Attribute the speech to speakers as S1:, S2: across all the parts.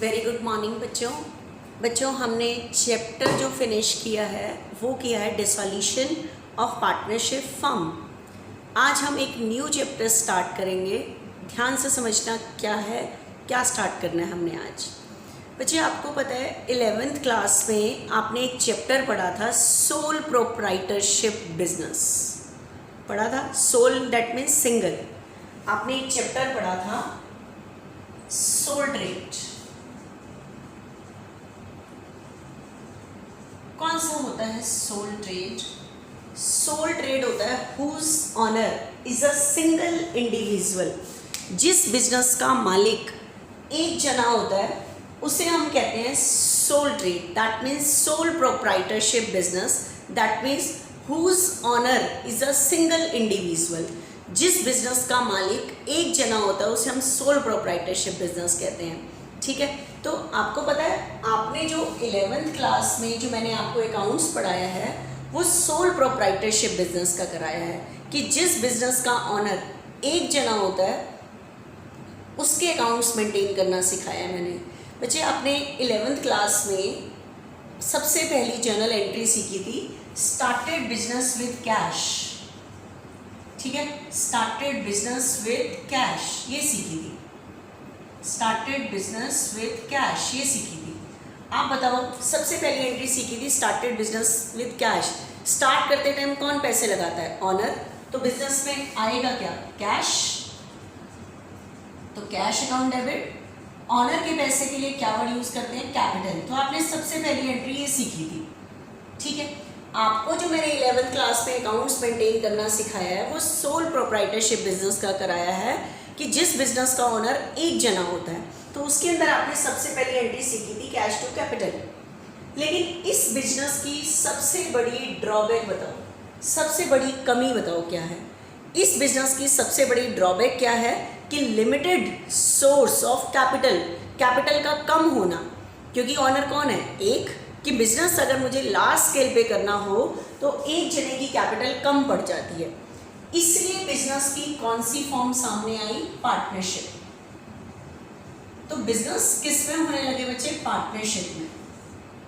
S1: Very good morning बच्चों हमने chapter जो फिनिश किया है वो किया है डिसॉल्यूशन ऑफ पार्टनरशिप फर्म। आज हम एक न्यू चैप्टर स्टार्ट करेंगे। ध्यान से समझना क्या है, क्या स्टार्ट करना है हमने आज। बच्चे आपको पता है 11th क्लास में आपने एक चैप्टर पढ़ा था सोल प्रोप्राइटरशिप बिजनेस पढ़ा था। Sole that means single. आपने एक चैप्टर पढ़ा था सोल ट्रेड। कौन सा होता है सोल ट्रेड? सोल ट्रेड होता है whose owner is a single individual. जिस बिजनेस का मालिक एक जना होता है उसे हम कहते हैं sole trade. That means sole proprietorship business. That means whose owner is a single individual. जिस बिजनेस का मालिक एक जना होता है उसे हम सोल प्रोप्राइटरशिप बिजनेस कहते हैं। ठीक है, तो आपको पता है आपने जो 11th क्लास में जो मैंने आपको अकाउंट्स पढ़ाया है वो सोल प्रोप्राइटरशिप बिजनेस का कराया है कि जिस बिजनेस का ऑनर एक जना होता है उसके अकाउंट्स मेंटेन करना सिखाया है मैंने। बच्चे आपने 11th क्लास में सबसे पहली जर्नल एंट्री सीखी थी स्टार्टेड बिजनेस विद कैश। ठीक है, स्टार्टेड बिजनेस विद कैश ये सीखी थी। स्टार्टेड बिजनेस विद कैश ये सीखी थी। आप बताओ सबसे पहली एंट्री सीखी थी started business with cash. Start करते टाइम कौन पैसे लगाता है? ऑनर। तो बिजनेस में आएगा क्या? कैश। तो कैश अकाउंट डेबिट। ऑनर के पैसे के लिए क्या वर्ड यूज करते हैं? कैपिटल। तो आपने सबसे पहली एंट्री ये सीखी थी। ठीक है, आपको जो मैंने 11th क्लास में अकाउंट्स मेंटेन करना सिखाया है वो सोल प्रोप्राइटरशिप बिजनेस का कराया है कि जिस बिजनेस का ओनर एक जना होता है। तो उसके अंदर आपने सबसे पहली एंट्री सीखी थी कैश टू कैपिटल। लेकिन इस बिजनेस की सबसे बड़ी ड्रॉबैक बताओ, सबसे बड़ी कमी बताओ क्या है? इस बिजनेस की सबसे बड़ी ड्रॉबैक क्या है कि limited source of capital, capital का कम होना। क्योंकि ऑनर कौन है? एक। कि बिजनेस अगर मुझे लार्ज स्केल पे करना हो तो एक जने की कैपिटल कम पड़ जाती है। इसलिए बिजनेस की कौन सी फॉर्म सामने आई? पार्टनरशिप। तो बिजनेस किस में होने लगे बच्चे? पार्टनरशिप में।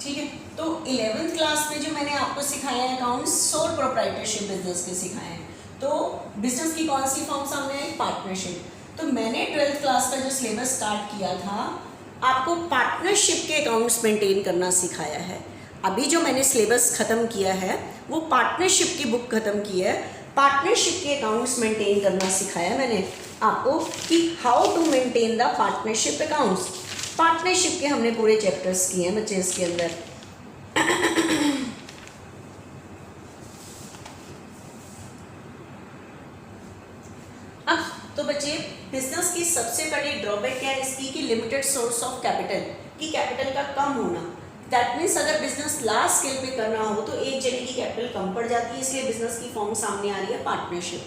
S1: ठीक है, तो 11th क्लास में जो मैंने आपको सिखाया है अकाउंट्स सोल प्रोप्राइटरशिप बिजनेस के सिखाए हैं। तो बिजनेस की कौन सी फॉर्म सामने आई? पार्टनरशिप। तो मैंने 12th क्लास का जो सिलेबस स्टार्ट किया था आपको पार्टनरशिप के अकाउंट्स मेंटेन करना सिखाया है। अभी जो मैंने सिलेबस ख़त्म किया है वो पार्टनरशिप की बुक ख़त्म की है। पार्टनरशिप के अकाउंट्स मेंटेन करना सिखाया मैंने आपको कि how to maintain the partnership accounts. Partnership के हमने पूरे चैप्टर्स किए हैं बच्चे इसके अंदर। अब तो बच्चे बिजनेस की सबसे बड़ी ड्रॉबैक क्या है इसकी कि लिमिटेड सोर्स ऑफ कैपिटल, कि कैपिटल का कम होना। दैट मीन्स अगर बिजनेस लार्ज स्केल पे करना हो तो एक जने की कैपिटल कम पड़ जाती है, इसलिए बिजनेस की फॉर्म सामने आ रही है पार्टनरशिप।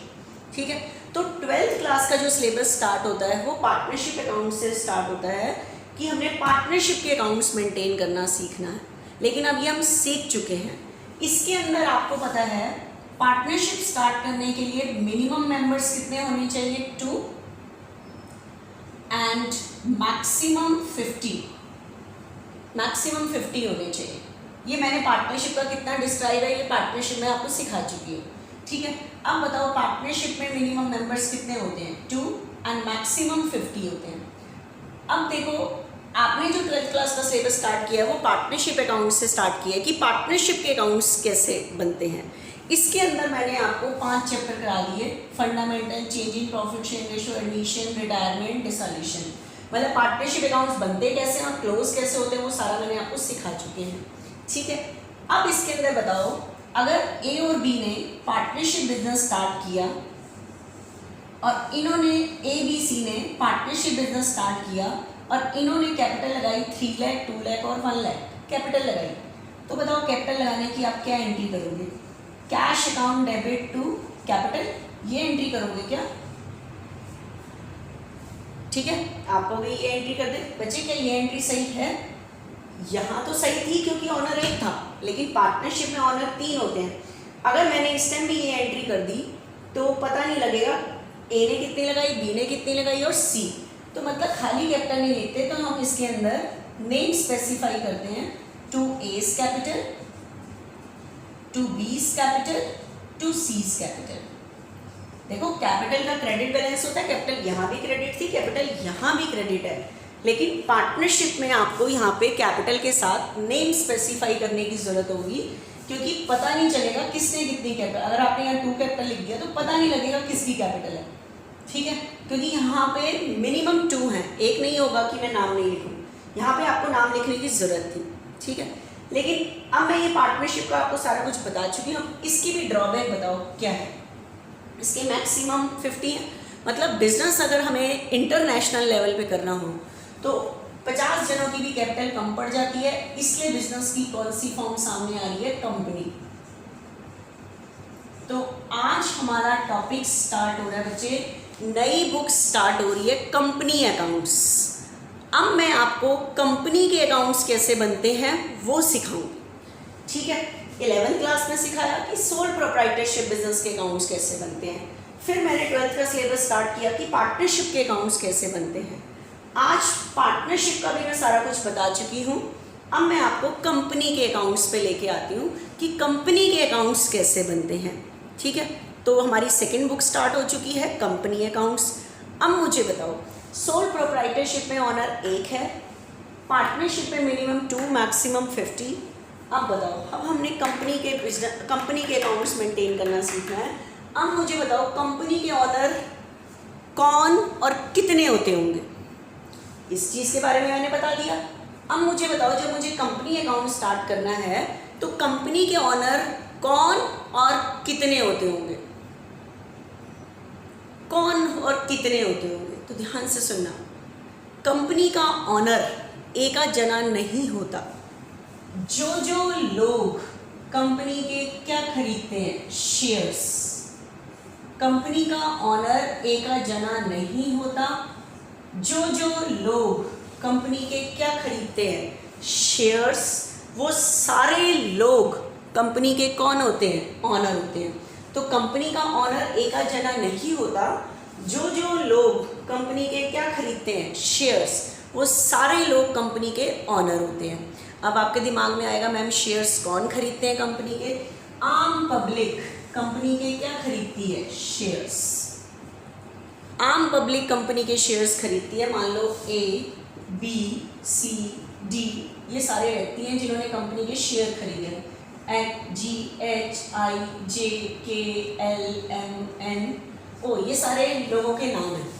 S1: ठीक है, तो 12th क्लास का जो सिलेबस स्टार्ट होता है वो पार्टनरशिप अकाउंट से स्टार्ट होता है कि हमने पार्टनरशिप के अकाउंट्स मेंटेन करना सीखना है। लेकिन अब ये हम सीख चुके हैं। इसके अंदर आपको पता है पार्टनरशिप स्टार्ट करने के लिए मिनिमम मेंबर्स कितने होने चाहिए? 2 एंड मैक्सिमम 50। मैक्सिमम 50 होने चाहिए। ये मैंने पार्टनरशिप का कितना डिस्क्राइब है ये पार्टनरशिप में आपको सिखा चुकी हूँ। ठीक है, अब बताओ पार्टनरशिप में मिनिमम मेंबर्स कितने होते हैं? 2 एंड मैक्सिमम 50 होते हैं। अब देखो आपने जो 12th क्लास का सिलेबस स्टार्ट किया है वो पार्टनरशिप अकाउंट से स्टार्ट किया है कि पार्टनरशिप के अकाउंट्स कैसे बनते हैं। इसके अंदर मैंने आपको 5 चैप्टर करा दिए। Fundamental, change in profit share ratio, admission, retirement, dissolution. मतलब पार्टनरशिप अकाउंट्स बनते कैसे हैं और क्लोज कैसे होते हैं वो सारा मैंने आपको सिखा चुके हैं। ठीक है, अब इसके अंदर बताओ अगर ए और बी ने पार्टनरशिप बिजनेस स्टार्ट किया और इन्होंने ए बी सी ने पार्टनरशिप बिजनेस स्टार्ट किया और इन्होंने कैपिटल लगाई 3 लाख, 2 लाख और 1 लाख कैपिटल लगाई। तो बताओ कैपिटल लगाने की आप क्या एंट्री करोगे? Cash account debit to capital, ये एंट्री करोगे क्या? ठीक है, आपको भी ये एंट्री कर दे। बच्चे क्या ये एंट्री सही है? यहाँ तो सही थी क्योंकि ऑनर एक था, लेकिन पार्टनरशिप में ऑनर 3 होते हैं। अगर मैंने इस टाइम भी ये एंट्री कर दी तो पता नहीं लगेगा ए ने कितनी लगाई, बी ने कितनी लगाई और सी। तो मतलब खाली कैपिटल नहीं लिखते, तो हम इसके अंदर नेम स्पेसिफाई करते हैं, to A's capital, to B's capital, to C's capital. देखो कैपिटल का क्रेडिट बैलेंस होता है, कैपिटल यहाँ भी क्रेडिट थी, कैपिटल यहाँ भी क्रेडिट है, लेकिन पार्टनरशिप में आपको यहाँ पे कैपिटल के साथ नेम स्पेसिफाई करने की जरूरत होगी, क्योंकि पता नहीं चलेगा किसने कितनी कैपिटल, अगर आपने यहाँ 2 कैपिटल लिख दिया तो पता नहीं लगेगा किसकी कैपिटल है, ठीक है, क्योंकि यहाँ पे मिनिमम 2 हैं, एक नहीं होगा कि मैं नाम नहीं लिखूँ, यहाँ पे आपको नाम लिखने की ज़रूरत थी, ठीक है। लेकिन अब मैं ये पार्टनरशिप का आपको सारा कुछ बता चुकी हूँ, इसकी भी ड्रॉबैक बताओ क्या है। इसके मैक्सिमम 50 है, मतलब बिजनेस अगर हमें इंटरनेशनल लेवल पे करना हो तो 50 जनों की भी कैपिटल कम पड़ जाती है, इसलिए बिजनेस की कौन सी फॉर्म सामने आ रही है, कंपनी। तो आज हमारा टॉपिक स्टार्ट हो रहा है बच्चे, नई बुक स्टार्ट हो रही है, कंपनी अकाउंट्स। अब मैं आपको कंपनी के अकाउंट्स कैसे बनते हैं वो सिखाऊंगी, ठीक है। 11th क्लास में सिखाया कि सोल प्रोप्राइटरशिप बिजनेस के अकाउंट्स कैसे बनते हैं, फिर मैंने 12th का सिलेबस स्टार्ट किया कि पार्टनरशिप के अकाउंट्स कैसे बनते हैं। आज पार्टनरशिप का भी मैं सारा कुछ बता चुकी हूँ, अब मैं आपको कंपनी के अकाउंट्स पे लेके आती हूँ कि कंपनी के अकाउंट्स कैसे बनते हैं, ठीक है। तो हमारी सेकेंड बुक स्टार्ट हो चुकी है, कंपनी अकाउंट्स। अब मुझे बताओ, सोल प्रोप्राइटरशिप में ऑनर 1 है, पार्टनरशिप में मिनिमम 2 मैक्सिमम 50। अब बताओ, अब हमने कंपनी के अकाउंट्स मेंटेन करना सीखना है। अब मुझे बताओ कंपनी के ऑनर कौन और कितने होते होंगे, इस चीज़ के बारे में मैंने बता दिया। अब मुझे बताओ, जब मुझे कंपनी अकाउंट स्टार्ट करना है तो कंपनी के ऑनर कौन और कितने होते होंगे, कौन और कितने होते होंगे। तो ध्यान से सुनना, कंपनी का ऑनर एक जना नहीं होता। जो लोग कंपनी के क्या खरीदते हैं, शेयर्स, कंपनी का ऑनर एक जना नहीं होता। जो लोग कंपनी के क्या खरीदते हैं, शेयर्स, वो सारे लोग कंपनी के कौन होते हैं, ऑनर होते हैं। तो कंपनी का ऑनर एक जना नहीं होता, जो लोग कंपनी के क्या खरीदते हैं, शेयर्स, वो सारे लोग कंपनी के ऑनर होते हैं। अब आपके दिमाग में आएगा मैम शेयर्स कौन खरीदते हैं कंपनी के, आम पब्लिक कंपनी के क्या खरीदती है, शेयर्स। आम पब्लिक कंपनी के शेयर्स खरीदती है। मान लो A, B, C, D ये सारे व्यक्ति हैं जिन्होंने कंपनी के शेयर खरीदे हैं, G, H, I, J, K, L, M, N, O, ये सारे लोगों के नाम हैं।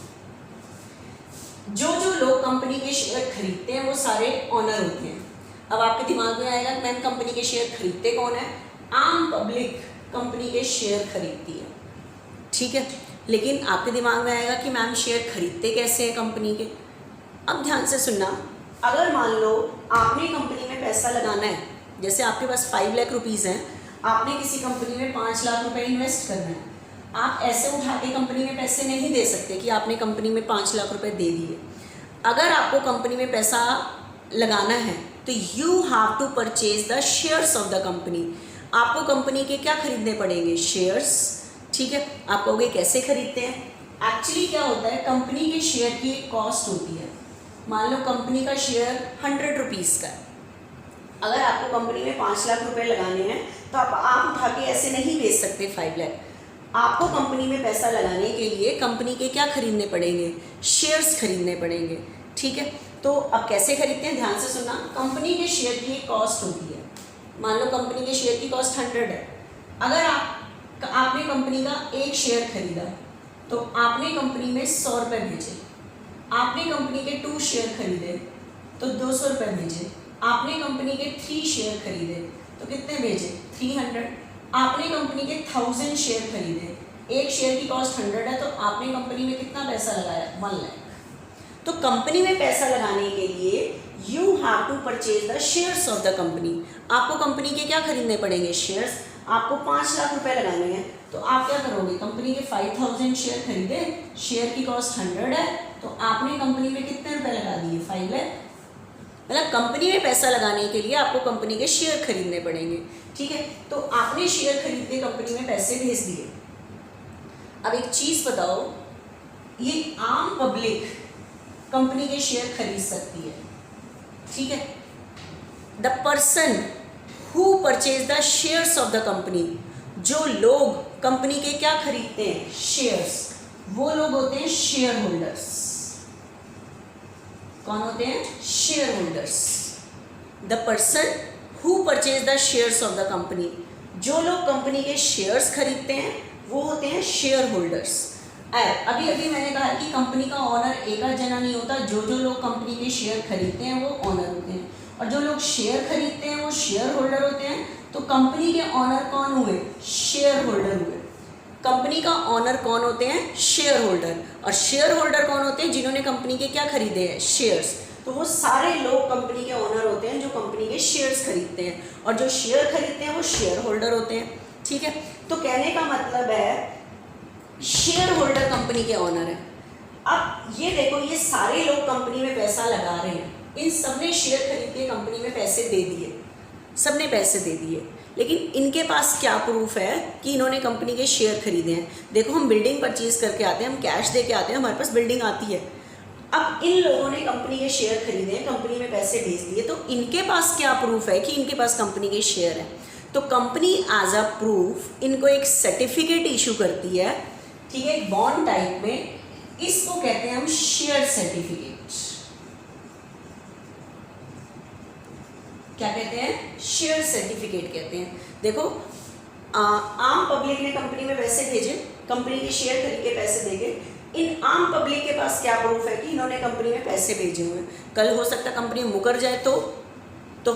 S1: जो लोग कंपनी के शेयर खरीदते हैं वो सारे ऑनर होते हैं। अब आपके दिमाग में आएगा मैम कंपनी के शेयर खरीदते कौन है, आम पब्लिक कंपनी के शेयर खरीदती है, ठीक है। लेकिन आपके दिमाग में आएगा कि मैम शेयर खरीदते कैसे हैं कंपनी के। अब ध्यान से सुनना, अगर मान लो आपने कंपनी में पैसा लगाना है, जैसे आपके पास 5 लाख रुपीज़ हैं, आपने किसी कंपनी में 5 लाख रुपए इन्वेस्ट करना है। आप ऐसे उठा के कंपनी में पैसे नहीं दे सकते कि आपने कंपनी में 5 लाख रुपए दे दिए। अगर आपको कंपनी में पैसा लगाना है तो you have to purchase the shares of the company. आपको कंपनी के क्या खरीदने पड़ेंगे, शेयर्स, ठीक है। आप कहोगे कैसे खरीदते हैं, एक्चुअली क्या होता है, कंपनी के शेयर की एक कॉस्ट होती है। मान लो कंपनी का शेयर 100 रुपीज़ का है, अगर आपको कंपनी में 5 लाख रुपए लगाने हैं तो आप उठा के ऐसे नहीं बेच सकते 5 लाख। आपको कंपनी में पैसा लगाने के लिए कंपनी के क्या खरीदने पड़ेंगे, शेयर्स खरीदने पड़ेंगे, ठीक है। तो अब कैसे खरीदते हैं, ध्यान से सुनना, कंपनी के शेयर की एक कॉस्ट होती है। मान लो कंपनी के शेयर की कॉस्ट 100 है, अगर आपने कंपनी का एक शेयर खरीदा तो आपने कंपनी में 100 रुपये भेजे। आपने कंपनी के 2 शेयर खरीदे तो 200 रुपये भेजे। आपने कंपनी के 3 शेयर खरीदे तो कितने भेजे, 300। आपने कंपनी के 1000 शेयर खरीदे, एक शेयर की कॉस्ट 100 है, तो आपने कंपनी में कितना पैसा लगाया, 1 लाख। तो कंपनी में पैसा लगाने के लिए you have to purchase the shares of the company. आपको कंपनी के क्या खरीदने पड़ेंगे, शेयर्स। आपको 5 लाख रुपए लगाने हैं तो आप क्या करोगे, कंपनी के 5000 शेयर खरीदे, शेयर की कॉस्ट 100 है, तो आपने कंपनी में कितने रुपए लगा दिए, 5 लाख। मतलब कंपनी में पैसा लगाने के लिए आपको कंपनी के शेयर खरीदने पड़ेंगे, ठीक है। तो आपने शेयर खरीद के कंपनी में पैसे भेज दिए। अब एक चीज़ बताओ, ये आम पब्लिक कंपनी के शेयर खरीद सकती है, ठीक है। The person who purchase the shares of the company, जो लोग कंपनी के क्या खरीदते हैं, शेयर्स, वो लोग होते हैं शेयर होल्डर्स। कौन होते हैं, share holders. The person who purchase the shares of the company, जो लोग कंपनी के शेयर्स खरीदते हैं वो होते हैं शेयर होल्डर्स। अभी अभी मैंने कहा कि कंपनी का ऑनर एक जना नहीं होता, जो जो लोग कंपनी के शेयर खरीदते हैं वो ऑनर होते हैं, और जो लोग शेयर खरीदते हैं वो शेयर होल्डर होते हैं। तो कंपनी के ऑनर कौन हुए, शेयर होल्डर हुए। कंपनी का ऑनर कौन होते हैं, शेयर होल्डर। और शेयर होल्डर कौन होते हैं, जिन्होंने कंपनी के क्या खरीदे हैं, शेयर्स। तो वो सारे लोग कंपनी के ऑनर होते हैं जो कंपनी के शेयर्स खरीदते हैं, और जो शेयर खरीदते हैं वो शेयर होल्डर होते हैं, ठीक है। तो कहने का मतलब है शेयर होल्डर कंपनी के ऑनर है। अब ये देखो, ये सारे लोग कंपनी में पैसा लगा रहे हैं, इन सब ने शेयर खरीद के कंपनी में पैसे दे दिए, सब ने पैसे दे दिए, लेकिन इनके पास क्या प्रूफ है कि इन्होंने कंपनी के शेयर खरीदे हैं। देखो, हम बिल्डिंग परचेज करके आते हैं, हम कैश दे के आते हैं, हमारे पास बिल्डिंग आती है। अब इन लोगों ने कंपनी के शेयर खरीदे हैं, कंपनी में पैसे भेज दिए, तो इनके पास क्या प्रूफ है कि इनके पास कंपनी के शेयर है। तो कंपनी एज अ प्रूफ इनको एक सर्टिफिकेट इशू करती है, ठीक है, एक बॉन्ड टाइप में। इसको कहते हैं हम शेयर सर्टिफिकेट। क्या कहते हैं, शेयर सर्टिफिकेट कहते हैं। देखो, आम पब्लिक ने कंपनी में पैसे भेजे, कंपनी के शेयर खरीद के पैसे देंगे, इन आम पब्लिक के पास क्या प्रूफ है कि इन्होंने कंपनी में पैसे भेजे हुए हैं। कल हो सकता है कंपनी मुकर जाए तो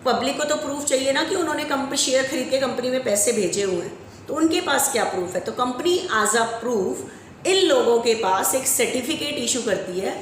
S1: पब्लिक को तो प्रूफ चाहिए ना कि उन्होंने कंपनी शेयर खरीद के कंपनी में पैसे भेजे हुए हैं, तो उनके पास क्या प्रूफ है। तो कंपनी एज अ प्रूफ इन लोगों के पास एक सर्टिफिकेट इशू करती है,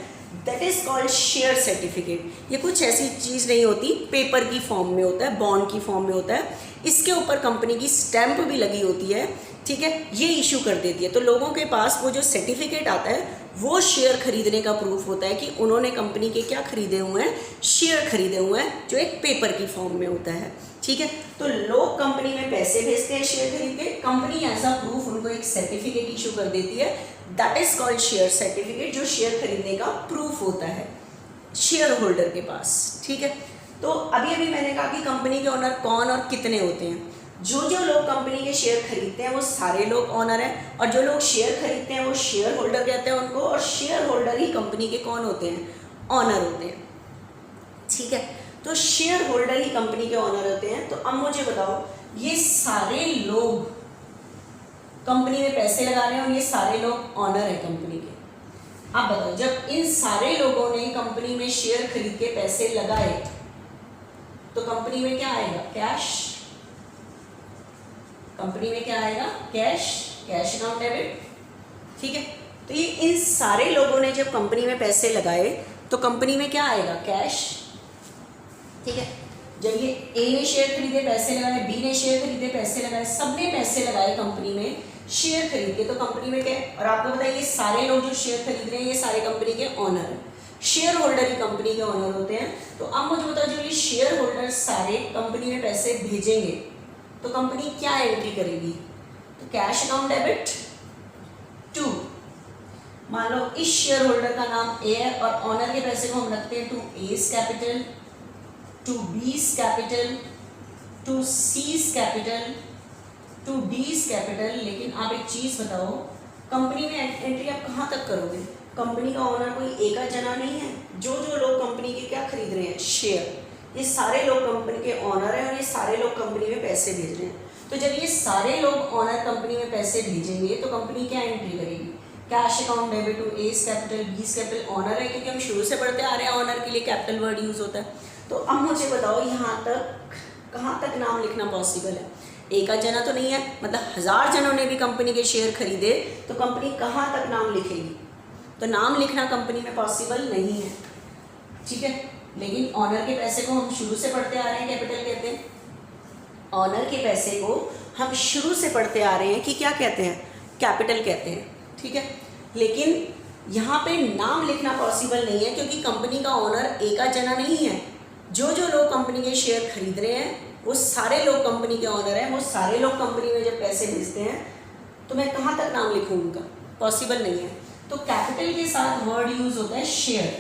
S1: that is called share certificate. ये कुछ ऐसी चीज़ नहीं होती, पेपर की फॉर्म में होता है, बॉन्ड की फॉर्म में होता है, इसके ऊपर कंपनी की स्टैंप भी लगी होती है, ठीक है, ये इशू कर देती है। तो लोगों के पास वो जो सर्टिफिकेट आता है वो शेयर खरीदने का प्रूफ होता है कि उन्होंने कंपनी के क्या खरीदे हुए हैं, शेयर खरीदे हुए हैं, जो एक पेपर की फॉर्म में होता है, ठीक है। तो लोग कंपनी में पैसे भेजते हैं शेयर खरीद के, कंपनी एज अ प्रूफ उनको एक सर्टिफिकेट इशू कर देती है, that is called share certificate, जो शेयर खरीदने का प्रूफ होता है शेयर होल्डर के पास, ठीक है। तो अभी अभी मैंने कहा कि कंपनी के ऑनर कौन और कितने होते हैं। जो जो लोग कंपनी के शेयर खरीदते हैं वो सारे लोग ऑनर हैं, और जो लोग शेयर खरीदते हैं वो शेयर होल्डर कहते हैं उनको, और शेयर होल्डर ही कंपनी के कौन होते हैं, ऑनर होते हैं, ठीक है। तो शेयर होल्डर ही कंपनी के ऑनर होते हैं। तो अब मुझे बताओ, ये सारे लोग कंपनी में पैसे लगा रहे हैं और ये सारे लोग ऑनर है कंपनी के। अब बताओ, जब इन सारे लोगों ने कंपनी में शेयर खरीद के पैसे लगाए तो कंपनी में क्या आएगा, कैश। कंपनी में क्या आएगा, कैश, कैश अकाउंट डेबिट, ठीक है। तो ये इन सारे लोगों ने जब कंपनी में पैसे लगाए तो कंपनी में क्या आएगा, कैश, ठीक है। जब ये ए ने शेयर खरीदे पैसे लगाए, बी ने शेयर खरीदे पैसे लगाए, सबने पैसे लगाए कंपनी में शेयर खरीद के, तो कंपनी में क्या है। और आपको बताइए, ये सारे लोग जो शेयर खरीद रहे हैं ये सारे कंपनी के ऑनर हैं, शेयर होल्डर ही कंपनी के ऑनर होते हैं। तो अब मुझे बताओ, जो ये शेयर होल्डर सारे कंपनी में पैसे भेजेंगे तो कंपनी क्या एंट्री करेगी, तो कैश अकाउंट डेबिट टू, मान लो इस शेयर होल्डर का नाम ए है और ऑनर के पैसे को हम रखते हैं to A's capital, to B's capital, to C's capital, to D's capital. लेकिन आप एक चीज बताओ, कंपनी में एंट्री आप कहाँ तक करोगे, कंपनी का ऑनर कोई एक जना नहीं है। जो जो लोग कंपनी के क्या खरीद रहे हैं, शेयर, ये सारे लोग कंपनी के ऑनर हैं और ये सारे लोग कंपनी में पैसे भेज रहे हैं। तो जब ये सारे लोग ऑनर कंपनी में पैसे भेजेंगे तो कंपनी क्या एंट्री करेगी, cash account debit to A's capital, B's capital, owner है क्योंकि हम शुरू से पढ़ते आ रहे हैं ऑनर के लिए कैपिटल वर्ड यूज होता है। तो अब मुझे बताओ, यहाँ तक कहाँ तक नाम लिखना पॉसिबल है, एक जना तो नहीं है, मतलब 1000 जनों ने भी कंपनी के शेयर खरीदे तो कंपनी कहाँ तक नाम लिखेगी। तो नाम लिखना कंपनी में पॉसिबल नहीं है, ठीक है। लेकिन ऑनर के पैसे को हम शुरू से पढ़ते आ रहे हैं, कैपिटल कहते हैं। ऑनर के पैसे को हम शुरू से पढ़ते आ रहे हैं कि क्या कहते हैं, कैपिटल कहते हैं, ठीक है। लेकिन यहाँ पे नाम लिखना पॉसिबल नहीं है क्योंकि कंपनी का ऑनर एक जना नहीं है। जो जो लोग कंपनी के शेयर खरीद रहे हैं वो सारे लोग कंपनी के ऑनर हैं, वो सारे लोग कंपनी में जब पैसे भेजते हैं तो मैं कहाँ तक नाम लिखूँ उनका, पॉसिबल नहीं है। तो कैपिटल के साथ वर्ड यूज होता है share,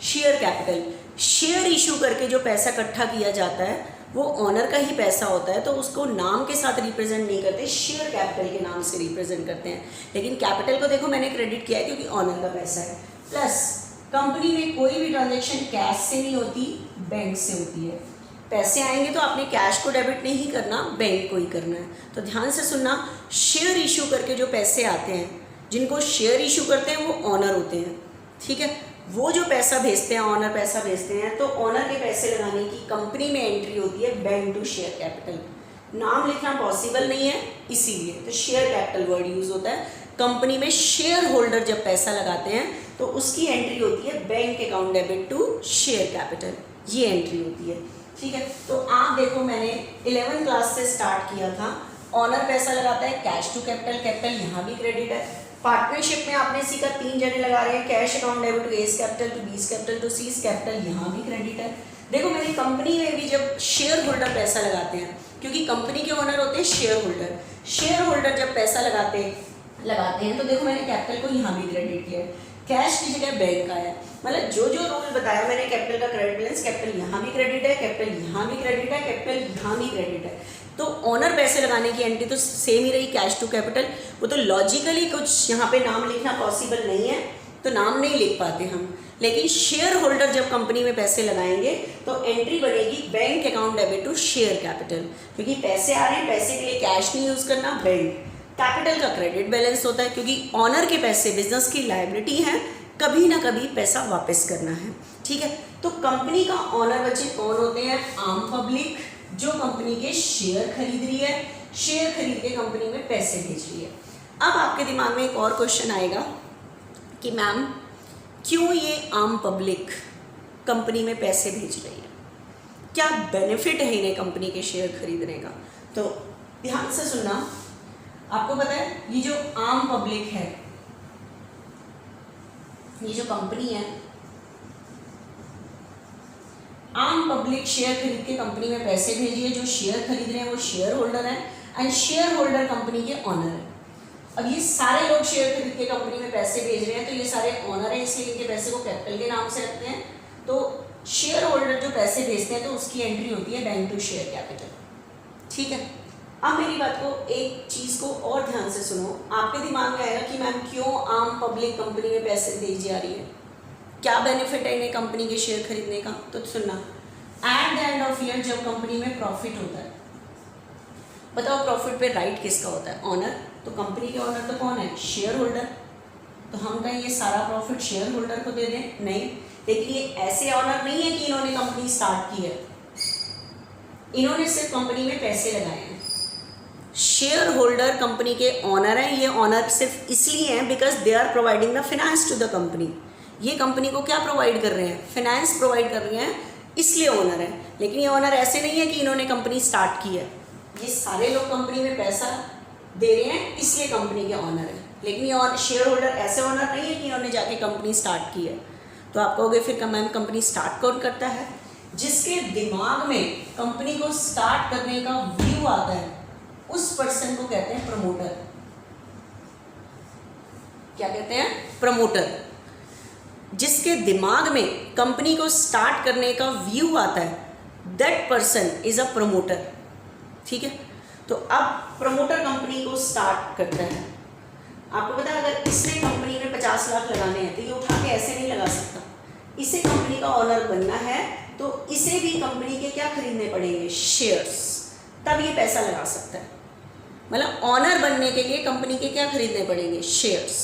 S1: share capital. Share issue करके जो पैसा इकट्ठा किया जाता है वो ऑनर का ही पैसा होता है, तो उसको नाम के साथ रिप्रेजेंट नहीं करते, शेयर कैपिटल के नाम से रिप्रेजेंट करते हैं। लेकिन कैपिटल को देखो मैंने क्रेडिट किया है क्योंकि ऑनर का पैसा है। प्लस कंपनी में कोई भी ट्रांजेक्शन कैश से नहीं होती, बैंक से होती है। पैसे आएंगे तो आपने कैश को डेबिट नहीं करना, बैंक को ही करना है। तो ध्यान से सुनना, शेयर इशू करके जो पैसे आते हैं, जिनको शेयर इशू करते हैं वो ऑनर होते हैं, ठीक है। वो जो पैसा भेजते हैं, ऑनर पैसा भेजते हैं, तो ऑनर के पैसे लगाने की कंपनी में एंट्री होती है बैंक टू शेयर कैपिटल। नाम लिखना पॉसिबल नहीं है इसीलिए तो शेयर कैपिटल वर्ड यूज होता है। कंपनी में शेयर होल्डर जब पैसा लगाते हैं तो उसकी एंट्री होती है bank account debit to share capital, ये एंट्री होती है, ठीक है। तो आप देखो मैंने 11th क्लास से स्टार्ट किया था, ऑनर पैसा लगाता है कैश टू कैपिटल, कैपिटल यहाँ भी क्रेडिट है। पार्टनरशिप में आपने सीखा 3 जने लगा रहे हैं, cash account debit to A's capital to B's capital to C's capital, यहाँ भी क्रेडिट है। देखो मेरी कंपनी में भी जब शेयर होल्डर पैसा लगाते हैं, क्योंकि कंपनी के ओनर होते हैं शेयर होल्डर, शेयर होल्डर जब पैसा लगाते हैं तो देखो मैंने कैपिटल को यहाँ भी क्रेडिट किया है, कैश की जगह बैंक आया। मतलब जो जो रूल बताया मैंने कैपिटल का क्रेडिट बैलेंस, कैपिटल यहाँ भी क्रेडिट है, कैपिटल यहाँ भी क्रेडिट है, कैपिटल यहाँ भी क्रेडिट है। तो ऑनर पैसे लगाने की एंट्री तो सेम ही रही, कैश टू कैपिटल। वो तो लॉजिकली कुछ यहाँ पे नाम लिखना पॉसिबल नहीं है तो नाम नहीं लिख पाते हम, लेकिन शेयर होल्डर जब कंपनी में पैसे लगाएंगे तो एंट्री बनेगी bank account debit to share capital, क्योंकि पैसे आ रहे हैं, पैसे के लिए कैश नहीं यूज़ करना, बैंक। कैपिटल का क्रेडिट बैलेंस होता है क्योंकि ऑनर के पैसे बिजनेस की लायबिलिटी है, कभी ना कभी पैसा वापस करना है, ठीक है। तो कंपनी का ऑनर बच्चे कौन होते हैं? आम पब्लिक, जो कंपनी के शेयर खरीद रही है, शेयर खरीद के कंपनी में पैसे भेज रही है। अब आपके दिमाग में एक और क्वेश्चन आएगा कि मैम क्यों ये आम पब्लिक कंपनी में पैसे भेज रही है, क्या बेनिफिट है इन्हें कंपनी के शेयर खरीदने का? तो ध्यान से सुनना, आपको पता है ये जो आम पब्लिक है, ये जो कंपनी है, आम पब्लिक शेयर खरीद के कंपनी में पैसे भेजिए, जो शेयर खरीद रहे हैं वो शेयर होल्डर है एंड शेयर होल्डर कंपनी के ऑनर है। अब ये सारे लोग शेयर खरीद के कंपनी में पैसे भेज रहे हैं तो ये सारे ऑनर है, इसलिए इनके पैसे को कैपिटल के नाम से रखते हैं। तो शेयर होल्डर जो पैसे भेजते हैं तो उसकी एंट्री होती है बैंक टू शेयर कैपिटल, ठीक है। अब मेरी बात को, एक चीज़ को और ध्यान से सुनो, आपके दिमाग में आएगा कि मैम क्यों आम पब्लिक कंपनी में पैसे भेजी जा रही है, क्या बेनिफिट है इन्हें कंपनी के शेयर खरीदने का? तो सुनना, eight the end of year जब कंपनी में प्रॉफिट होता है, बताओ प्रॉफिट पे राइट किसका होता है? ऑनर। तो कंपनी के ऑनर तो कौन है? Share holder. तो हम कहें ये सारा प्रॉफिट शेयर होल्डर को दे दें? नहीं, लेकिन ये ऐसे ऑनर नहीं है कि इन्होंने कंपनी स्टार्ट की है, इन्होंने सिर्फ कंपनी में पैसे लगाए हैं। शेयर होल्डर कंपनी के ऑनर हैं, ये ऑनर सिर्फ इसलिए हैं because they are providing the finance to the company. ये कंपनी को क्या प्रोवाइड कर रहे हैं? फाइनेंस प्रोवाइड कर रहे हैं, इसलिए ऑनर है। लेकिन ये ऑनर ऐसे नहीं है कि इन्होंने कंपनी स्टार्ट की है, ये सारे लोग कंपनी में पैसा दे रहे हैं इसलिए कंपनी के ऑनर है। लेकिन ये शेयर होल्डर ऐसे ऑनर नहीं है कि इन्होंने जाके कंपनी स्टार्ट की है। तो आप कहोगे फिर मैम कंपनी स्टार्ट कौन करता है? जिसके दिमाग में कंपनी को स्टार्ट करने का व्यू आता है उस पर्सन को कहते हैं प्रमोटर। क्या कहते हैं? प्रमोटर। जिसके दिमाग में कंपनी को स्टार्ट करने का व्यू आता है, that person is a promoter, ठीक है। तो अब प्रमोटर कंपनी को स्टार्ट करता है। आपको पता है अगर इसने कंपनी में 50 लाख लगाने हैं तो ये उठा के ऐसे नहीं लगा सकता, इसे कंपनी का ऑनर बनना है तो इसे भी कंपनी के क्या खरीदने पड़ेंगे? शेयर्स, तब ये पैसा लगा सकता है। मतलब ऑनर बनने के लिए कंपनी के क्या खरीदने पड़ेंगे? शेयर्स,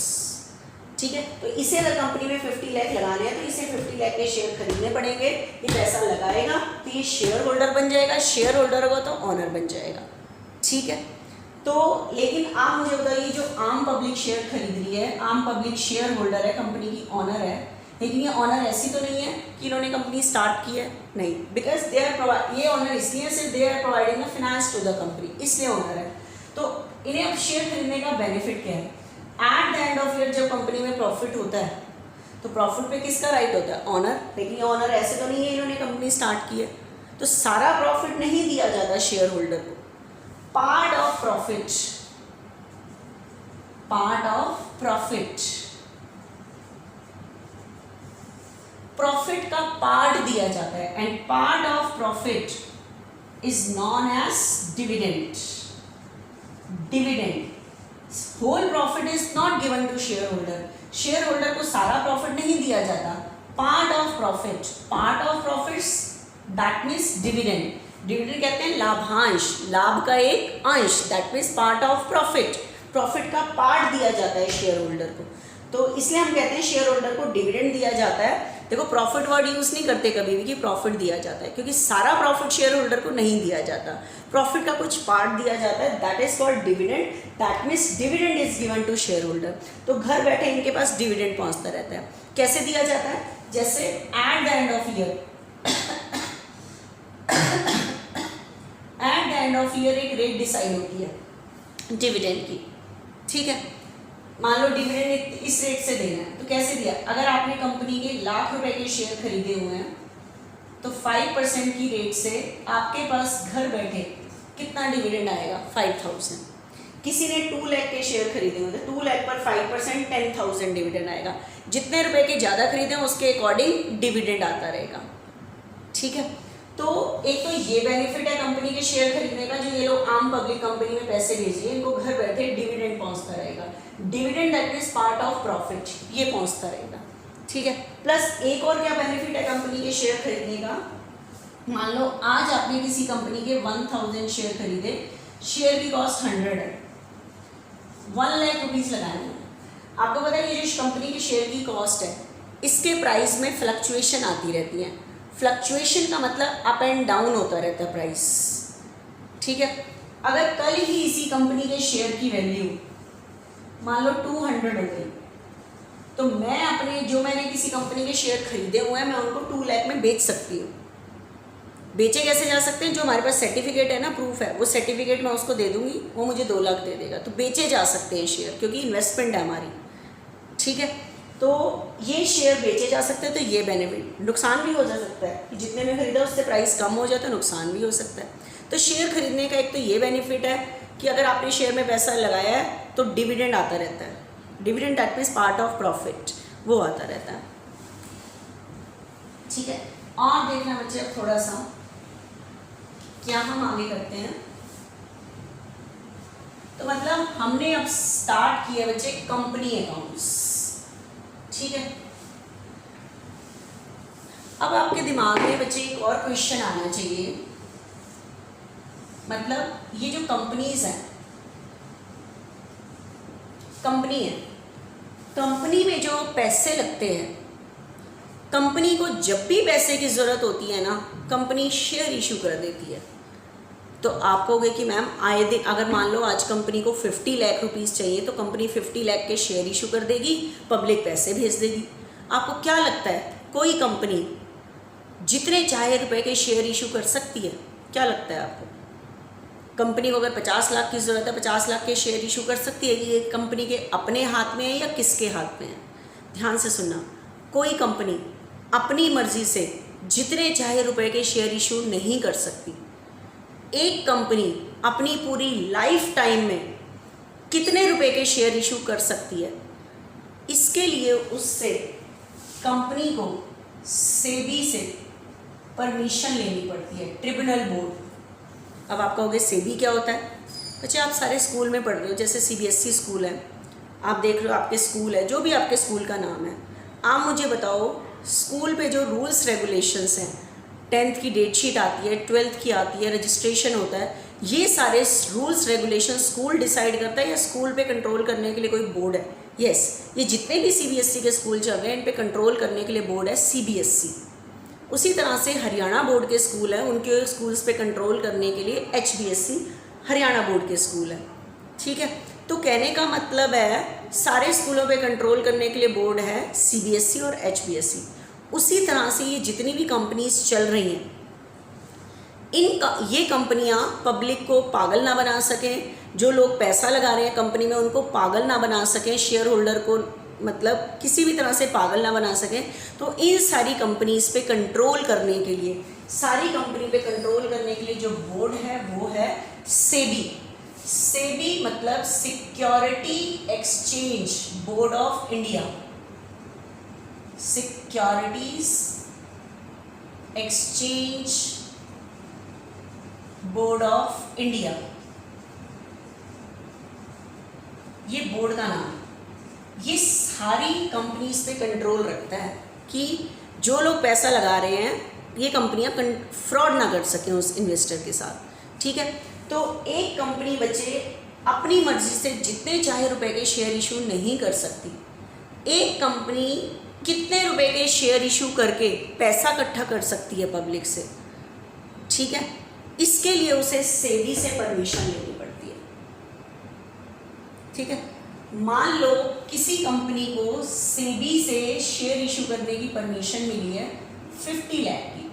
S1: ठीक है। तो इसे अगर कंपनी में 50 लाख लगाने हैं तो इसे 50 लाख के शेयर खरीदने पड़ेंगे, ये पैसा लगाएगा तो ये शेयर होल्डर बन जाएगा, शेयर होल्डर होगा तो ऑनर बन जाएगा, ठीक है। तो लेकिन आप मुझे बताइए जो आम पब्लिक शेयर खरीद रही है, आम पब्लिक शेयर होल्डर है, कंपनी की ऑनर है, लेकिन ये ऑनर ऐसी तो नहीं है कि इन्होंने कंपनी स्टार्ट की है, नहीं, बिकॉज दे आर ये ऑनर इसलिए सिर्फ they are providing the finance to the company, इसलिए ऑनर है। तो इन्हें अब शेयर खरीदने का बेनिफिट क्या है? Eight the end of year जब कंपनी में प्रॉफिट होता है तो प्रॉफिट पे किसका राइट होता है? ऑनर। लेकिन ये ऑनर ऐसे तो नहीं है इन्होंने कंपनी स्टार्ट की है, तो सारा प्रॉफिट नहीं दिया जाता शेयर होल्डर को। पार्ट ऑफ प्रॉफिट प्रॉफिट का पार्ट दिया जाता है and part of profit is known as dividend. Dividend, whole profit is not given to share holder. Share holder को सारा प्रॉफिट नहीं दिया जाता, part of profit. Part of profits that means dividend. Dividend कहते हैं लाभांश, लाभ का एक अंश, that means part of profit. Profit का पार्ट दिया जाता है शेयर होल्डर को, तो इसलिए हम कहते हैं शेयर होल्डर को डिविडेंड दिया जाता है। देखो प्रॉफिट वर्ड यूज नहीं करते कभी भी कि प्रॉफिट दिया जाता है, क्योंकि सारा प्रॉफिट शेयर होल्डर को नहीं दिया जाता, प्रॉफिट का कुछ पार्ट दिया जाता है, that is called dividend. That means dividend is given to share holder. तो घर बैठे इनके पास डिविडेंड पहुंचता रहता है। कैसे दिया जाता है? जैसे eight the end of year, eight the end of year एक रेट डिसाइड होती है डिविडेंड की, ठीक है। मान लो डिविडेंड इस रेट से देना है, तो कैसे दिया? अगर आपने कंपनी के लाख रुपए के शेयर खरीदे हुए हैं तो 5% की रेट से आपके पास घर बैठे कितना डिविडेंड आएगा? 5000। किसी ने 2 लाख के शेयर खरीदे हुए थे, 2 लाख पर 5% 10,000 डिविडेंड आएगा। जितने रुपए के ज़्यादा खरीदे उसके अकॉर्डिंग डिविडेंड आता रहेगा, ठीक है। तो एक तो ये बेनिफिट है कंपनी के शेयर खरीदने का, जो ये लोग आम पब्लिक कंपनी में पैसे भेजिए, इनको घर बैठे डिविडेंड पहुंचता रहेगा। Dividend that is part of profit, ये पहुंचता रहेगा, ठीक है। प्लस एक और क्या बेनिफिट है कंपनी के शेयर खरीदने का? मान लो आज आपने किसी कंपनी के 1000 शेयर खरीदे, शेयर की कॉस्ट 100 है, 1 लाख रुपीज लगाए हैं। आपको पता है ये जो कंपनी के शेयर की कॉस्ट है, इसके प्राइस में फ्लक्चुएशन आती रहती है। फ्लक्चुएशन का मतलब अप एंड डाउन होता रहता है प्राइस, ठीक है। अगर कल ही इसी कंपनी के शेयर की वैल्यू मान लो 200 हो गई, तो मैं अपने जो मैंने किसी कंपनी के शेयर खरीदे हुए हैं, मैं उनको 2 लाख में बेच सकती हूँ। बेचे कैसे जा सकते हैं? जो हमारे पास सर्टिफिकेट है ना, प्रूफ है, वो सर्टिफिकेट मैं उसको दे दूंगी, वो मुझे 2 लाख दे देगा। तो बेचे जा सकते हैं शेयर, क्योंकि इन्वेस्टमेंट है हमारी, ठीक है। तो ये शेयर बेचे जा सकते हैं, तो ये बेनिफिट। नुकसान भी हो जा सकता है कि जितने में खरीदा उससे प्राइस कम हो जाए तो नुकसान भी हो सकता है। तो शेयर खरीदने का एक तो ये बेनिफिट है कि अगर आपने शेयर में पैसा लगाया है तो डिविडेंड आता रहता है। Dividend that means part of profit, वो आता रहता है, ठीक है। और देखना बच्चे अब थोड़ा सा क्या हम आगे करते हैं। तो मतलब हमने अब स्टार्ट किया बच्चे कंपनी अकाउंट्स, ठीक है। अब आपके दिमाग में बच्चे एक और क्वेश्चन आना चाहिए, मतलब ये जो कंपनीज हैं, कंपनी है, कंपनी में जो पैसे लगते हैं, कंपनी को जब भी पैसे की ज़रूरत होती है ना, कंपनी शेयर इशू कर देती है। तो आप कहोगे कि मैम आए दिन अगर मान लो आज कंपनी को 50 लाख रुपीस चाहिए, तो कंपनी 50 लाख के शेयर इशू कर देगी, पब्लिक पैसे भेज देगी। आपको क्या लगता है कोई कंपनी जितने चाहे रुपए के शेयर इशू कर सकती है? क्या लगता है आपको? कंपनी को अगर 50 लाख की ज़रूरत है, 50 लाख के शेयर इशू कर सकती है? ये कंपनी के अपने हाथ में है या किसके हाथ में है? ध्यान से सुनना, कोई कंपनी अपनी मर्जी से जितने चाहे रुपए के शेयर इशू नहीं कर सकती। एक कंपनी अपनी पूरी लाइफ टाइम में कितने रुपए के शेयर इशू कर सकती है? इसके लिए उससे कंपनी को सेबी से परमिशन लेनी पड़ती है, ट्रिब्यूनल बोर्ड। अब आप कहोगे सेबी क्या होता है? बच्चे आप सारे स्कूल में पढ़ रहे हो, जैसे सीबीएसई स्कूल है, आप देख रहे हो आपके स्कूल है, जो भी आपके स्कूल का नाम है, आप मुझे बताओ स्कूल पे जो रूल्स रेगुलेशंस हैं, 10th की डेट शीट आती है, 12th की आती है, रजिस्ट्रेशन होता है, ये सारे रूल्स रेगुलेशन स्कूल डिसाइड करता है या स्कूल पे कंट्रोल करने के लिए कोई बोर्ड है? यस, ये जितने भी सीबीएसई के स्कूल चल रहे हैं, इन पे कंट्रोल करने के लिए बोर्ड है सीबीएसई। उसी तरह से हरियाणा बोर्ड के स्कूल हैं, उनके स्कूल्स पे कंट्रोल करने के लिए एचबीएसई हरियाणा बोर्ड के स्कूल हैं, ठीक है। तो कहने का मतलब है सारे स्कूलों पे कंट्रोल करने के लिए बोर्ड है सीबीएसई और एचबीएसई। उसी तरह से ये जितनी भी कंपनीज चल रही हैं, ये कंपनियां पब्लिक को पागल ना बना सकें, जो लोग पैसा लगा रहे हैं कंपनी में उनको पागल ना बना सकें, शेयर होल्डर को मतलब किसी भी तरह से पागल ना बना सकें। तो इन सारी कंपनीज पे कंट्रोल करने के लिए, सारी कंपनी पे कंट्रोल करने के लिए जो बोर्ड है वो है सेबी। सेबी मतलब security exchange board of India, securities exchange board of India, ये बोर्ड का नाम, ये सारी कंपनीज पे कंट्रोल रखता है कि जो लोग पैसा लगा रहे हैं ये कंपनियां फ्रॉड ना कर सकें उस इन्वेस्टर के साथ, ठीक है। तो एक कंपनी बच्चे अपनी मर्जी से जितने चाहे रुपए के शेयर इशू नहीं कर सकती। एक कंपनी कितने रुपए के शेयर इशू करके पैसा इकट्ठा कर सकती है पब्लिक से, ठीक है। इसके लिए उसे सेबी से परमिशन लेनी पड़ती है, ठीक है। मान लो किसी कंपनी को सेबी से शेयर इशू करने की परमिशन मिली है 50 लाख की।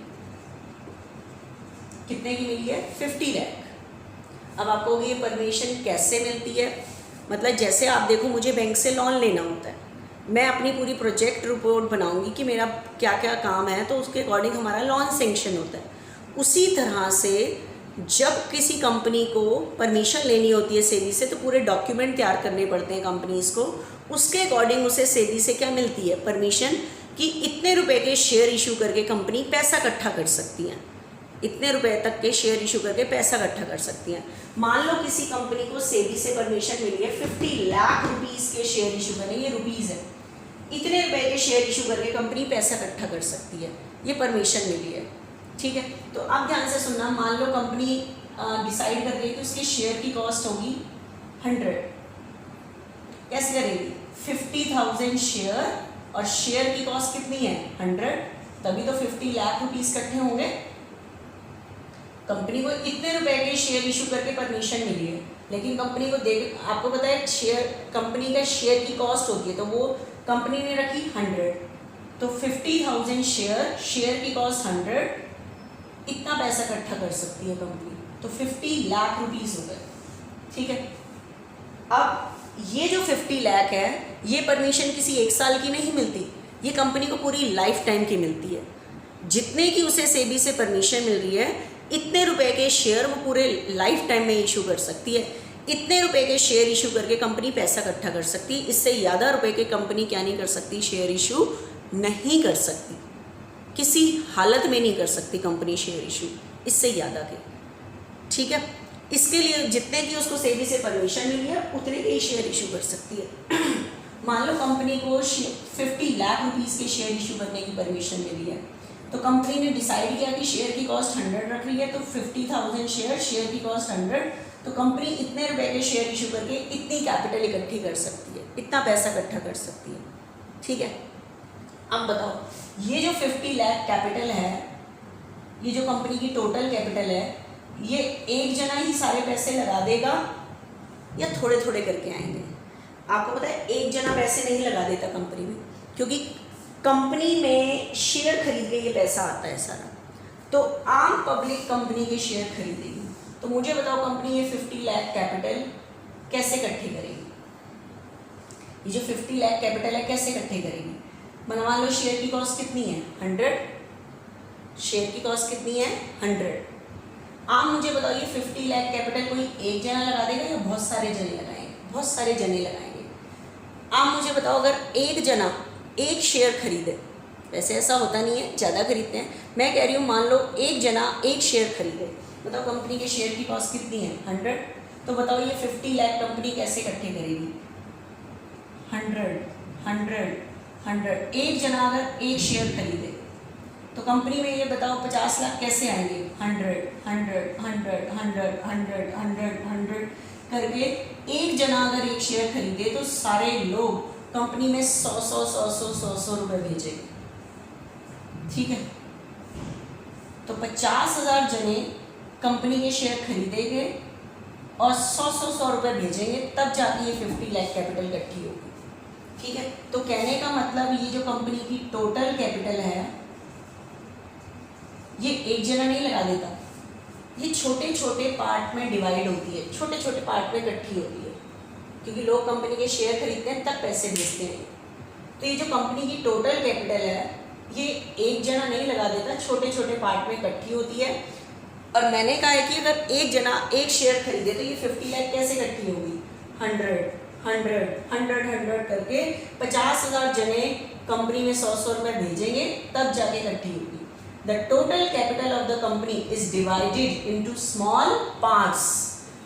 S1: कितने की मिली है? 50 लाख। अब आपको ये परमिशन कैसे मिलती है? मतलब जैसे आप देखो, मुझे बैंक से लोन लेना होता है, मैं अपनी पूरी प्रोजेक्ट रिपोर्ट बनाऊंगी कि मेरा क्या क्या काम है, तो उसके अकॉर्डिंग हमारा लोन सेंक्शन होता है। उसी तरह से जब किसी कंपनी को परमिशन लेनी होती है सेबी से, तो पूरे डॉक्यूमेंट तैयार करने पड़ते हैं कंपनीज को। उसके अकॉर्डिंग उसे सेबी से क्या मिलती है? परमिशन, कि इतने रुपए के शेयर इशू करके कंपनी पैसा इकट्ठा कर सकती हैं, इतने रुपए तक के शेयर इशू करके पैसा इकट्ठा कर सकती हैं। मान लो किसी कंपनी को सेबी से परमिशन मिली है 50 लाख रुपीज़ के शेयर इशू करने, ये रुपीज़ है, इतने रुपए के शेयर इशू करके कंपनी पैसा इकट्ठा कर सकती है, ये परमिशन मिली है, ठीक है। तो अब ध्यान से सुनना, मान लो कंपनी डिसाइड कर रही है कि उसके शेयर की कॉस्ट होगी 100, कैसे करेगी? 50,000 शेयर, और शेयर की कॉस्ट कितनी है? 100, तभी तो 50 लाख रुपीज़ इकट्ठे होंगे। कंपनी को इतने रुपए के शेयर इशू करके परमिशन मिली है, लेकिन कंपनी को देख, आपको पता है शेयर, कंपनी का शेयर की कॉस्ट होती है, तो वो कंपनी ने रखी 100, तो 50,000 शेयर, शेयर की कॉस्ट 100, इतना पैसा इकट्ठा कर सकती है कंपनी, तो 50 लाख रुपीज़ हो गए, ठीक है। अब ये जो 50 लाख है, ये परमिशन किसी एक साल की नहीं मिलती, ये कंपनी को पूरी लाइफ टाइम की मिलती है। जितने की उसे सेबी से परमिशन मिल रही है, इतने रुपए के शेयर वो पूरे लाइफ टाइम में इशू कर सकती है। इतने रुपए के शेयर इशू करके कंपनी पैसा इकट्ठा कर सकती है। इससे ज़्यादा रुपए के कंपनी क्या नहीं कर सकती? शेयर इशू नहीं कर सकती, किसी हालत में नहीं कर सकती कंपनी शेयर इशू, इससे ज़्यादा के, ठीक है। इसके लिए जितने की उसको सेबी से परमिशन मिली है उतने के ही शेयर इशू कर सकती है। मान लो कंपनी को 50 लाख रुपीज़ के शेयर इशू करने की परमिशन मिली है, तो कंपनी ने डिसाइड किया कि शेयर की कॉस्ट 100 रख रही है, तो 50,000 शेयर, शेयर की कॉस्ट 100, तो कंपनी इतने रुपए के शेयर इशू करके इतनी कैपिटल इकट्ठी कर सकती है, इतना पैसा इकट्ठा कर सकती है, ठीक है। अब बताओ, ये जो 50 लाख कैपिटल है, ये जो कंपनी की टोटल कैपिटल है, ये एक जना ही सारे पैसे लगा देगा या थोड़े थोड़े करके आएंगे? आपको पता है एक जना पैसे नहीं लगा देता कंपनी में, क्योंकि कंपनी में शेयर खरीद के ये पैसा आता है सारा, तो आम पब्लिक कंपनी के शेयर खरीदेगी। तो मुझे बताओ कंपनी ये 50 लाख कैपिटल कैसे इकट्ठी करेगी? ये जो 50 लाख कैपिटल है कैसे इकट्ठी करेगी? मान लो शेयर की कॉस्ट कितनी है? 100, शेयर की कॉस्ट कितनी है? 100। आप मुझे बताओ ये 50 लाख कैपिटल कोई एक जना लगा देगा या बहुत सारे जने लगाएंगे? बहुत सारे जने लगाएंगे। आप मुझे बताओ, अगर एक जना एक शेयर खरीदे, वैसे ऐसा होता नहीं है, ज़्यादा खरीदते हैं, मैं कह रही हूँ मान लो एक जना एक शेयर खरीदे, बताओ कंपनी के शेयर की कॉस्ट कितनी है? 100, तो बताओ ये 50 लाख कंपनी कैसे इकट्ठे करेगी? 100, 100, 100, एक जना अगर एक शेयर खरीदे तो कंपनी में ये बताओ 50 लाख कैसे आएंगे? 100, 100, 100, 100, 100, 100, 100 करके एक जना अगर एक शेयर खरीदे तो सारे लोग कंपनी में 100 रुपए भेजेंगे, ठीक है। तो 50,000 जने कंपनी के शेयर खरीदेंगे और 100 रुपए भेजेंगे, तब जाके ये 50 लाख कैपिटल इकट्ठी होगी, ठीक है। तो कहने का मतलब ये जो कंपनी की टोटल कैपिटल है ये एक जना नहीं लगा देता, ये छोटे छोटे पार्ट में डिवाइड होती है, छोटे छोटे पार्ट में इकट्ठी होती है, क्योंकि लोग कंपनी के शेयर खरीदते हैं तब पैसे भेजते हैं। तो ये जो कंपनी की टोटल कैपिटल है ये एक जना नहीं लगा देता, छोटे छोटे पार्ट में इकट्ठी होती है। और मैंने कहा है कि अगर एक जना एक शेयर खरीदे तो ये 50 लाख कैसे इकट्ठी होगी? 100, 100, 100, 100 करके 50,000 जने कंपनी में 100 रुपये भेजेंगे तब जाके इकट्ठी होगी। The total capital of the company is divided into small parts.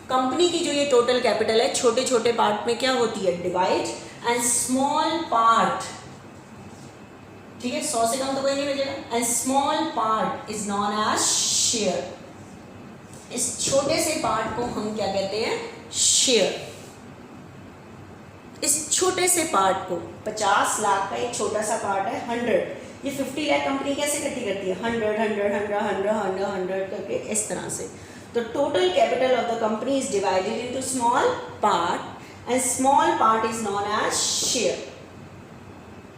S1: Company की जो ये टोटल कैपिटल है छोटे छोटे पार्ट में क्या होती है, डिवाइड, एंड स्मॉल पार्ट, ठीक है, 100 से कम तो कोई नहीं भेजेगा, and small part is known as share. इस छोटे से पार्ट को हम क्या कहते हैं, शेयर। इस छोटे से पार्ट को 50 लाख का एक छोटा सा पार्ट है 100, ये 50 लाख कंपनी कैसे इकट्ठी करती है, 100 करके इस तरह से। तो total capital of the company is divided into small part and small part is known as share.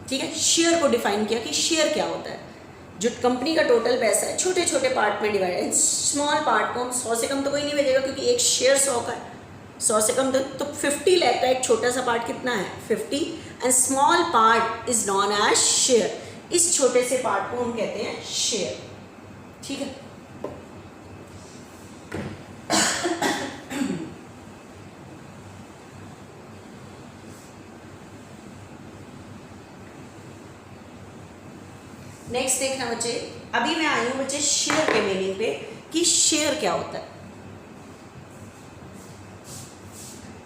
S1: ठीक है, शेयर को डिफाइन किया कि शेयर क्या होता है, जो कंपनी का टोटल पैसा है छोटे छोटे पार्ट में डिवाइड, स्मॉल पार्ट को 100 से कम तो कोई नहीं भेजेगा क्योंकि एक शेयर 100 का है, 100 से कम तो 50 लाख का एक छोटा सा पार्ट कितना है 50, and small part is known as share. इस छोटे से पार्ट को हम कहते हैं शेयर। ठीक है, नेक्स्ट देखना बच्चे, अभी मैं आई हूं बच्चे शेयर के मीनिंग पे कि शेयर क्या होता है।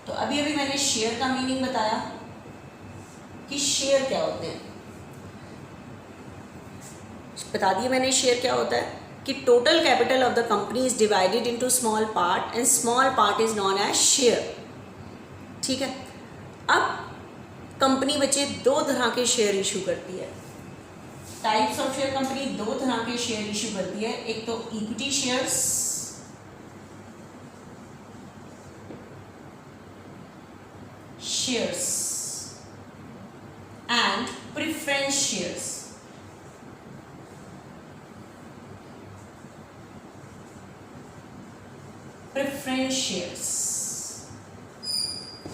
S1: तो अभी अभी मैंने शेयर का मीनिंग बताया कि शेयर क्या होते हैं, बता दिया मैंने शेयर क्या होता है कि total capital of the company is divided into small part and small part is known as share. ठीक है, अब कंपनी बच्चे दो तरह के शेयर इशू करती है। टाइप्स ऑफ शेयर, कंपनी दो तरह के शेयर इशू करती है, एक तो equity shares and preference shares. Preference shares,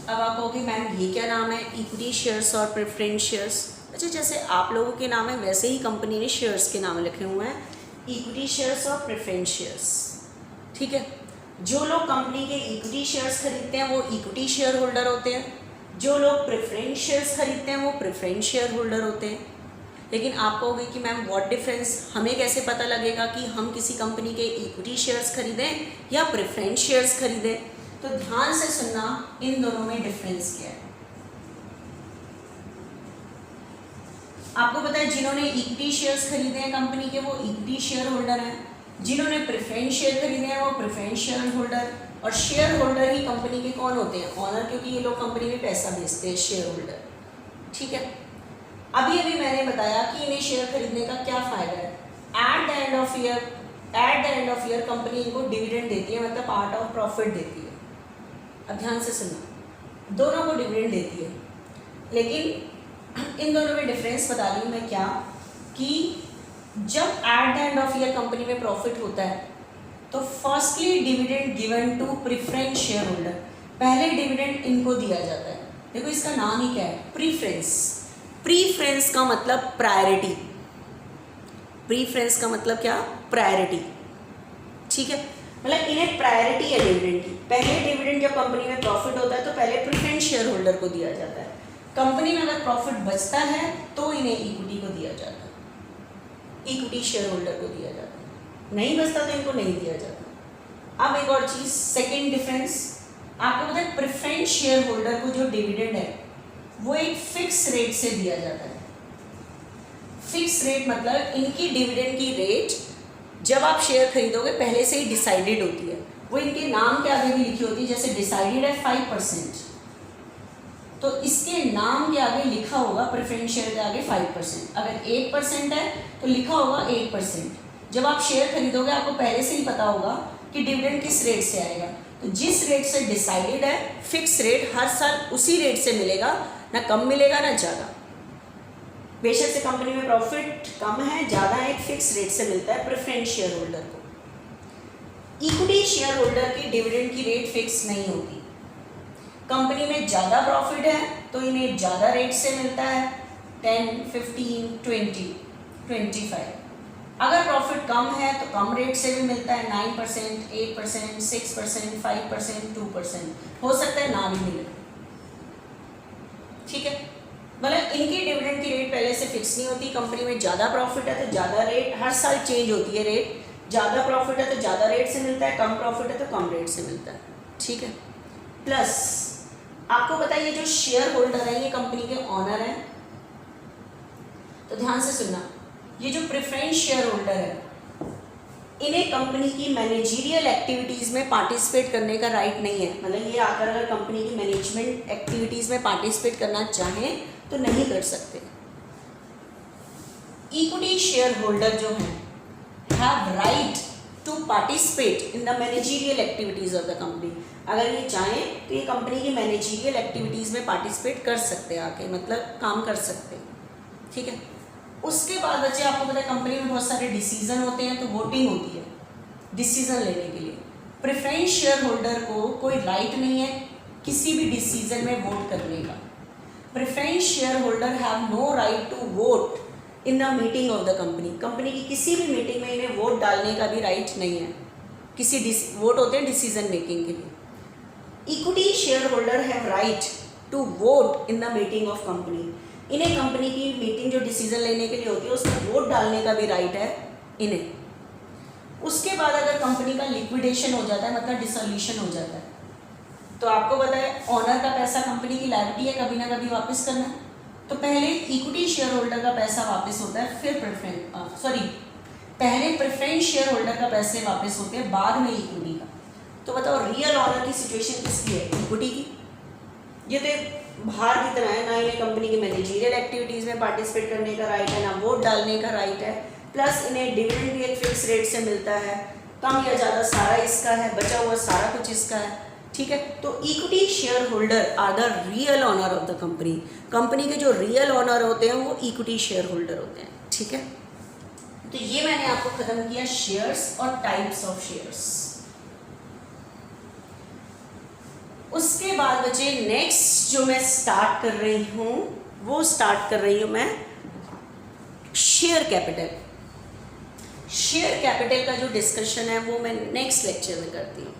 S1: अब आप कहोगे मैम ये क्या नाम है, इक्विटी शेयर्स और प्रेफरेंस शेयर्स। अच्छा, जैसे आप लोगों के नाम है वैसे ही कंपनी ने शेयर्स के नाम लिखे हुए हैं, इक्विटी शेयर्स और प्रेफरेंस शेयर्स। ठीक है, जो लोग कंपनी के इक्विटी शेयर्स खरीदते हैं वो इक्विटी शेयर होल्डर होते हैं, जो लोग प्रेफरेंस शेयर्स खरीदते हैं वो प्रेफरेंस शेयर होल्डर होते हैं। लेकिन आप कहोगे कि मैम व्हाट डिफरेंस, हमें कैसे पता लगेगा कि हम किसी कंपनी के इक्विटी शेयर्स खरीदें या प्रेफरेंस शेयर्स खरीदें। तो ध्यान से सुनना, इन दोनों में डिफरेंस क्या है। आपको पता है जिन्होंने इक्विटी शेयर्स खरीदे हैं कंपनी के वो इक्विटी शेयर होल्डर हैं, जिन्होंने प्रेफरेंस शेयर खरीदे हैं वो प्रेफरेंस शेयर होल्डर, और शेयर होल्डर ही कंपनी के कौन होते हैं, ऑनर, क्योंकि ये लोग कंपनी में पैसा भेजते हैं, शेयर होल्डर। ठीक है, अभी अभी मैंने बताया कि इन्हें शेयर खरीदने का क्या फ़ायदा है। Eight the end of year company इनको डिविडेंड देती है, मतलब पार्ट ऑफ प्रॉफिट देती है। अब ध्यान से सुनना, दोनों को डिविडेंड देती है, लेकिन इन दोनों में डिफरेंस बता रही हूँ मैं क्या, कि जब at the end of year company में प्रॉफिट होता है तो firstly dividend given to preference share holder, पहले डिविडेंड इनको दिया जाता है। देखो इसका नाम ही क्या है, प्रीफरेंस। प्रीफरेंस का मतलब प्रायोरिटी, प्रीफरेंस का मतलब क्या, प्रायोरिटी। ठीक है, मतलब इन्हें प्रायोरिटी है डिविडेंड की। पहले डिविडेंड जब कंपनी में प्रॉफिट होता है तो पहले प्रेफरेंस शेयर होल्डर को दिया जाता है, कंपनी में अगर प्रॉफिट बचता है तो इन्हें इक्विटी को दिया जाता है, इक्विटी शेयर होल्डर को दिया जाता है, नहीं बचता तो इनको नहीं दिया जाता। अब एक और चीज़, सेकेंड डिफरेंस, आपको पता है प्रेफरेंस शेयर होल्डर को जो डिविडेंड है वो एक फिक्स रेट से दिया जाता है। फिक्स रेट मतलब इनकी डिविडेंड की रेट जब आप शेयर खरीदोगे पहले से ही डिसाइडेड होती है, वो इनके नाम के आगे भी लिखी होती है, जैसे डिसाइडेड है 5%, तो इसके नाम के आगे लिखा होगा प्रेफरेंस शेयर के आगे 5%। अगर 1% है तो लिखा होगा 8%। जब आप शेयर खरीदोगे आपको पहले से ही पता होगा कि डिविडेंड किस रेट से आएगा, तो जिस रेट से डिसाइडेड है फिक्स रेट, हर साल उसी रेट से मिलेगा, ना कम मिलेगा ना ज़्यादा। बेशक से कंपनी में प्रॉफिट कम है ज़्यादा है, एक फिक्स रेट से मिलता है प्रेफरेंस शेयर होल्डर को। इक्विटी शेयर होल्डर की डिविडेंड की रेट फिक्स नहीं होती। कंपनी में ज़्यादा प्रॉफिट है तो इन्हें ज़्यादा रेट से मिलता है, 10, 15, 20, 25। अगर प्रॉफिट कम है तो कम रेट से भी मिलता है, 9%, 8%, 6%, 5%, 2%, हो सकता है ना भी मिले। ठीक है, मतलब इनकी डिविडेंड की रेट पहले से फिक्स नहीं होती, कंपनी में ज़्यादा प्रॉफिट है तो ज़्यादा रेट, हर साल चेंज होती है रेट, ज़्यादा प्रॉफिट है तो ज़्यादा रेट से मिलता है, कम प्रॉफिट है तो कम रेट से मिलता है, ठीक है। प्लस आपको पता है ये जो शेयर होल्डर है ये कंपनी के ऑनर हैं, तो ध्यान से सुनना, ये जो प्रेफरेंस शेयर होल्डर है इन्हें कंपनी की मैनेजरियल एक्टिविटीज़ में पार्टिसिपेट करने का राइट नहीं है। मतलब ये आकर अगर कंपनी की मैनेजमेंट एक्टिविटीज़ में पार्टिसिपेट करना चाहें तो नहीं कर सकते। इक्विटी शेयर होल्डर जो हैं have right to participate in the managerial activities of the company. अगर ये चाहें तो ये कंपनी की मैनेजरियल एक्टिविटीज़ में पार्टिसिपेट कर सकते हैं, आके मतलब काम कर सकते हैं, ठीक है। उसके बाद बच्चे आपको पता है कंपनी में बहुत सारे डिसीजन होते हैं, तो वोटिंग होती है डिसीजन लेने के लिए। प्रेफरेंस शेयर होल्डर को कोई राइट नहीं है किसी भी डिसीजन में वोट करने का। Preference share holder have no right to vote in the meeting of the company. Company की किसी भी मीटिंग में इन्हें वोट डालने का भी राइट नहीं है। किसी वोट होते हैं डिसीजन मेकिंग के लिए। Equity share holder have right to vote in the meeting of company. इन्हें कंपनी की मीटिंग जो डिसीजन लेने के लिए होती है उसमें वोट डालने का भी राइट है इन्हें। उसके बाद अगर कंपनी का लिक्विडेशन हो जाता है, मतलब डिसोल्यूशन हो जाता है, तो आपको पता है ऑनर का पैसा कंपनी की लायबिलिटी है, कभी ना कभी वापस करना है। तो पहले इक्विटी शेयर होल्डर का पैसा वापस होता है, फिर पहले प्रेफरेंस शेयर होल्डर का पैसे वापस होते हैं, बाद में इक्विटी का। तो बताओ रियल ऑनर की सिचुएशन किसकी है? इक्विटी की। ये तो बाहर की तरह है, ना इन्हें कंपनी की मैनेजरियल एक्टिविटीज़ में पार्टिसिपेट करने का राइट है, ना वोट डालने का राइट है, प्लस इन्हें डिविडेंड भी एक फिक्स रेट से मिलता है, कम या ज़्यादा सारा इसका है, बचा हुआ सारा कुछ इसका है, ठीक है। तो equity share holder are the real owner of the company. Company के जो रियल ऑनर होते हैं वो इक्विटी शेयर होल्डर होते हैं, ठीक है। तो ये मैंने आपको खत्म किया शेयर्स और टाइप्स ऑफ शेयर्स। उसके बाद बचे नेक्स्ट जो मैं स्टार्ट कर रही हूँ वो स्टार्ट कर रही हूँ मैं शेयर कैपिटल। शेयर कैपिटल का जो डिस्कशन है वो मैं नेक्स्ट लेक्चर में करती हूँ।